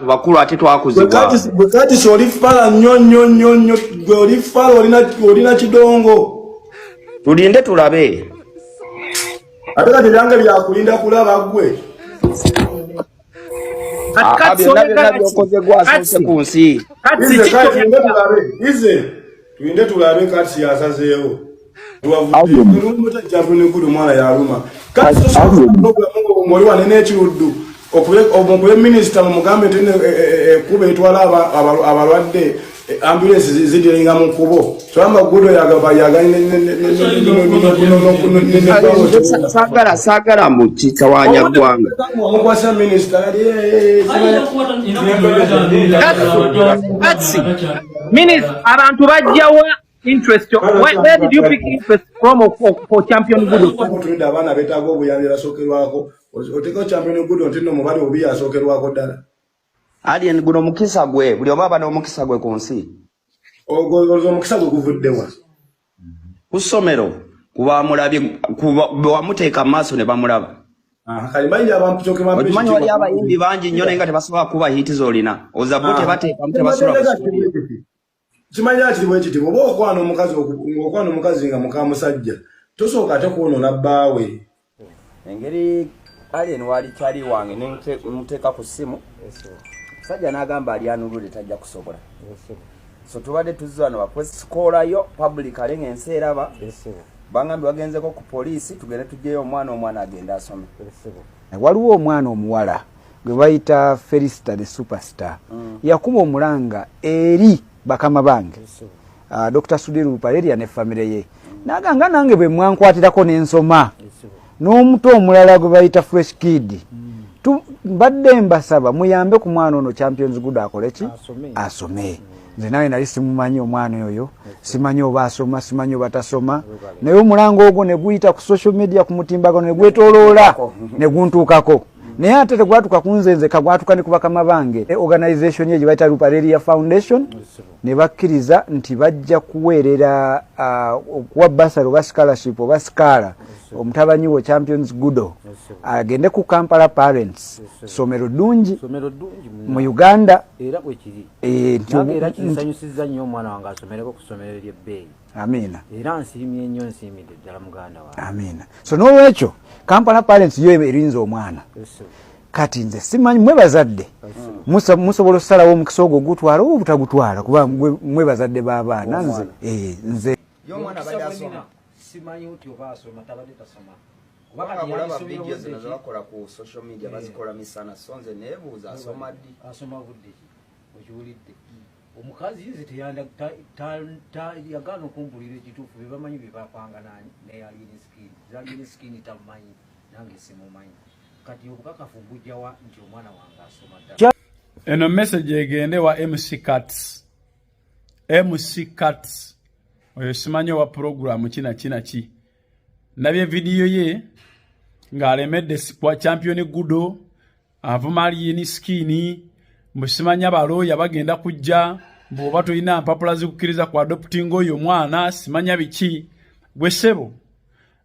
bakulu ate twakuzibwa bwekati soli fala nnyo gwe oli fala olina kidongo tulinde tulabe ate kati byange byakulinda kulaba gwe tulinde tulabe kati yasazeewo Champion Gudo mwana yaluma kati oli wane n'ekiruddu okule minister mu mugambe tene kuba etwala abalwadde ambulance zidiringa mu kubo Champion Gudo sagala mu kitawanya gwanga omukwasa minister minister abantu bajjawa interest. Where did you pick interest from for Champion Gudo? Tulida abana betaaga obuyambi basokerwako oteka Champion Gudo ntino mubali obi asokerwako ddala alien guno mukisa gwe buli obaba n'omukisa gwe ku nsi ozo mukisa gwe guvuddewa ku ssomero kuba mulabye kuba wamuteeka maaso ne bamulaba kali bayinja abantu kyoke bampeshi omanyi wali abayimbi bangi nnyo naye nga tebasobola kuba hiti z'olina ozabote bateeka mutebasula Chimanya ati bwekiti bobo okwana omukazi nga mukamusajja tosooka ate kuonona bbaawe engeri alien wali kyali wange nemuteeka ku ssimu musajja n'agamba ali anulule tajja kusobola so tubadde tuzza wano bakwesikoolayo public alenga ensi eraba bangambi bagenzeko ku poliisi tugende tujjeyo omwana agenda asome waliwo omwana omuwala gwe bayita Felicita the superstar yakuba omulanga eri bakama bange Dr. Sudiru Paleria ne family ye naganga nange bwe mwankwatirako n'ensoma n'omuto omulala gwe bayita Fresh Kid mbadde mbasaba muyambe ku mwana ono Champions Gudo akoleki asome nze nawe nali simumanyi omwana oyo simanyi oba asoma simanyi oba tasoma naye omulango ogwo ne guyita ku social media ku mutimbagano ne gwetoloola ne guntuukako naye ate tegwatuka kunzenze kagwatuka ne ku bakama bange organization ye bayita Paleria Foundation ne bakkiriza nti bajja kuweerera okuwa basari oba scholarship oba skala omutabanyi wo Champions Gudo agende ku Kampala Parents somero ddungi mu Uganda era bwe kiri era kinsanyusiza nnyo omwana wange asomereko ku ssomero ly'ebbeeyi amina era nsiimye nnyo nsiimidde ddala muganda wange amina so n'olwekyo Kampala Parents yo erinze omwana kati nze simanyi mwe bazadde musobola okusalawo omukisa ogwo gutwala oba obutagutwala kuba mwe bazadde b'abaana nze y'omwana badde asoma simanyi uti oba asoma tabadde tasoma kulaba video zino zabakola ku social media bazikola misana so nze neebuuza asoma ddi asoma budde okiwulidde omukazi nze yagaana okumpulira ekituufu bye bamanyi bye bapanga zalina skini tamumanyi nange simumanyi kati obukakafu bujjawa nti omwana wange asoma ddala eno message egende wa MC Cuts oyo simanyi wa program kina ki nabye video ye ng'alemedde kwa Champion Gudo avuma aliyini skini musimanya abaloya bagenda kujja bw'oba toyina mpapula zikukkiriza ku adopting oyo mwana simanya biki gwe ssebo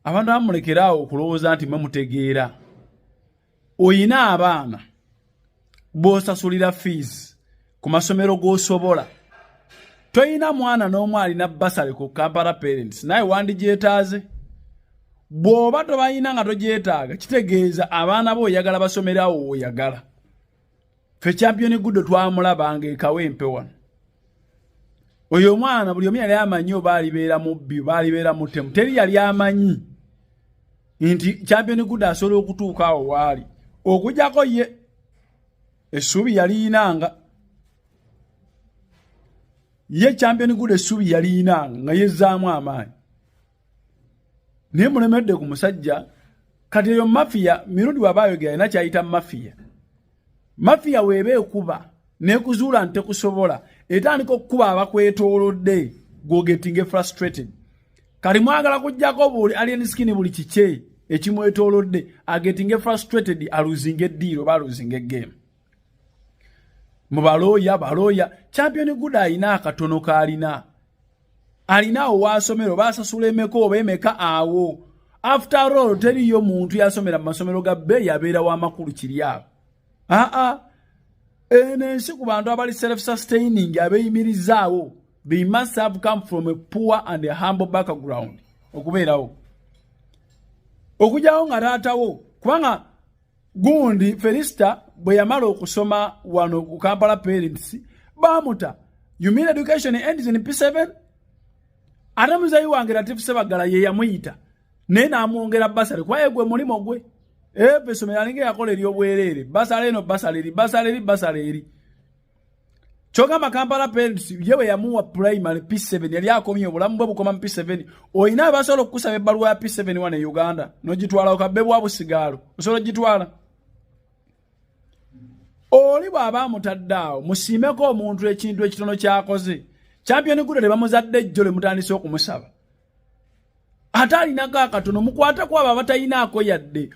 abantu bamulekeraawo okulowooza nti mwe mutegeera oyina abaana b'osasulira fees ku masomero g'osobola toyina mwana n'omu alina basale ku Kampala Parents naye wandigyetaaze bw'oba tobayina nga togyetaaga kitegeeza abaana bo oyagala basomerawo oyagala fe Champion Gudo twamulabanga ekawempe wano oyo omwana buli omu yali amanyi oba alibeera mubbi oba alibeera mutemu teri yali amanyi nti Champion Gudo asobola okutuuka awo waali okujjako ye essuubi yaliinanga ye Champion Gudo essuubi yaliinanga nga yezzaamu amaanyi naye mulemedde ku musajja kati eyo mafia mirundi wabayogera yina kyayita mafia weeba ekuba nekuzuula nti tekusobola etandika okukuba abakwetoolodde gogetinge frustrated kali mwagala kujjako buli alien skin buli kike ekimwetoolodde agetinge frustrated aluzinge eddiiro oba aluzinge game mu balooya Champion Gudo alina akatono kaalina alinawo wasomero basasula emeka oba emeka awo after all teriyo muntu yasomera mu masomero ga bbeeyi abeera w'amakulu kiri awo enensi ku bantu abali self-sustaining abeyimirizaawo, they must have come from a poor and a humble background. Okubeerawo. Okujjawo nga taatawo, kubanga gundi Felista bwe yamala okusoma wano ku Kampala Parents, bamuta. You mean education ends in P7? Ate muzayi wange Latifu Sebagala ye yamuyita. Naye n'amwongera basale. Kwaye gwe mulimo gwe. Pesomero alinga yakola ery'obwereere. Basale eno basale eri. Kyogamba Kampala Parents yewe yamuwa primary P7 yali akomye obulamu bwe bukoma mu P7. Oyina abasobola okukusaba ebbaluwa ya P7 wane e Uganda. N'ogitwala okabebwa busigaalo. Osobola ogitwala. Oli bw'aba mutaddaawo musiimeko omuntu ekintu ekitono kyakoze. Champion Gudo ne bamuzadde ejjole mutandise okumusaba. Ate alinako akatono mukwata kwabo abatayinaako yadde.